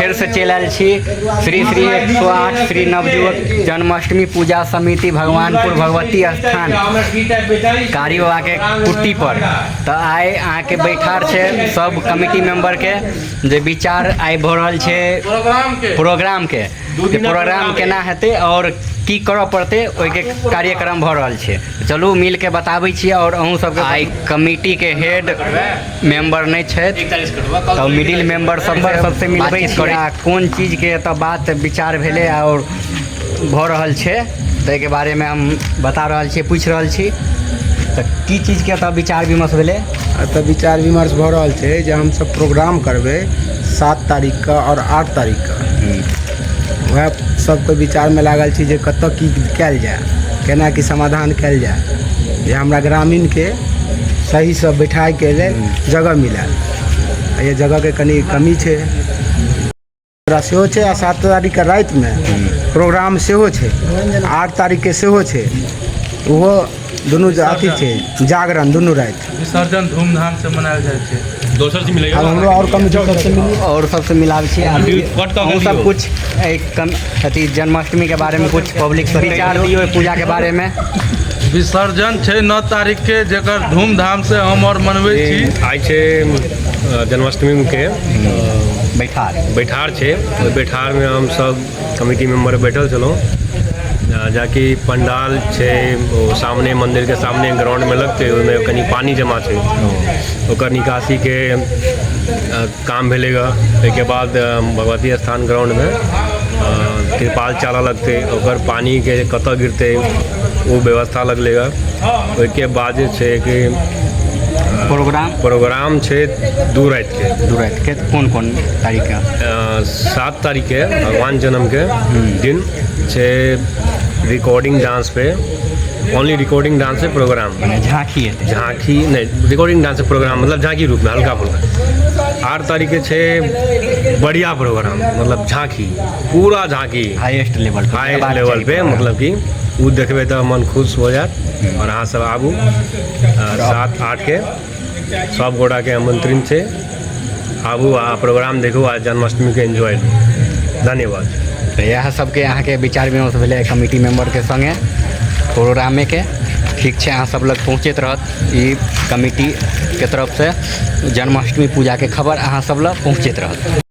फेर से चल आयल छी श्री श्री 108 श्री नवयुवक जन्माष्टमी पूजा समिति भगवानपुर भगवती स्थान कारी बाबा के कुट्टी पर। तो आइ अहाँ के बैठार छे सब कमिटी मेंबर के जे विचार आइ भ रहल छे प्रोग्राम के प्रोग्राम केना हेतै और की करऽ पड़तै ओहि के कार्यक्रम भ रहल छे। चलू मिल के बताबै छी। और अहूँ सबके आइ कमिटी के हेड मेंबर नहीं छे तो मिडिल मेंबर सबसे मिलबै छी कोन चीज के तो बात विचार भेले और भ रहल छे ताहि के बारे में हम बता रहल छी, पूछ रहल छी। तो की चीज के तो विचार विमर्श भेले? तो विचार विमर्श भ रहल छे जे हम सब प्रोग्राम करबे 7 तारीख का और 8 तारीख का। वह सबके विचार में लागल छी जे कतऽ की कयल जाए, केना की समाधान कयल जाए जे हमरा ग्रामीण के सही से बैठाए के लेल जगह मिले। ये जगह के कनी कमी छे सेहो छे। आ 7 तारीख के रात में प्रोग्राम सेहो छे, 8 तारीख के सेहो छे। वो दोनों अथी छे जागरण दोनों रात विसर्जन धूमधाम से मनायल जाए छे। दोसर से मिलेगा। अब हमरो और कमिटी सबसे मिली और सबसे मिलाब छी हम सब कुछ एक कम अथी जन्माष्टमी के बारे में कुछ पब्लिक विचार दियो पूजा के बारे में। विसर्जन छे 9 तारीख के जेकर धूमधाम से हम और मनबै छी। आइ छे जन्माष्टमी के बैठार छे। ओहि बैठार में हम सब कमिटी मेंबर बैठल छलौं। जाकि पंडाल छे वो सामने मंदिर के सामने ग्राउंड में लगते उसमें कहीं पानी जमा छे ओकर निकासी के काम भेलेगा। के बाद भगवती स्थान ग्राउंड में तिरपाल चाला लगते ओकर पानी के कतऽ गिरते वो व्यवस्था लगलेगा। ओके बाद छे कि प्रोग्राम छे 2 रात के कौन तारीख का? 7 तारीख के भगवान जन्म के दिन छे रिकॉर्डिंग डांस पे ओनली रिकॉर्डिंग डांस से प्रोग्राम झांकी नहीं रिकॉर्डिंग डांस से प्रोग्राम मतलब झांकी रूप में हल्का फुल्का। 8 तारीख के छे बढ़िया प्रोग्राम मतलब झांकी पूरा झांकी हाईएस्ट लेवल पे मतलब कि वो देखबे तो मन खुश हो जाए। और अहाँ सब आबू 7-8 के सब गोटा के आमंत्रण छे आबू आ प्रोग्राम देखू आ जन्माष्टमी के एंजॉय। धन्यवाद। तो यह सबके यहाँ के विचार विमर्श भेले कमिटी मेंबर के संगे प्रोग्रामे के। ठीक है अहाँ सब लग पहुँचत रहत ई कमिटी के तरफ से जन्माष्टमी पूजा के खबर अहाँ सब लग पहुँचत रहत।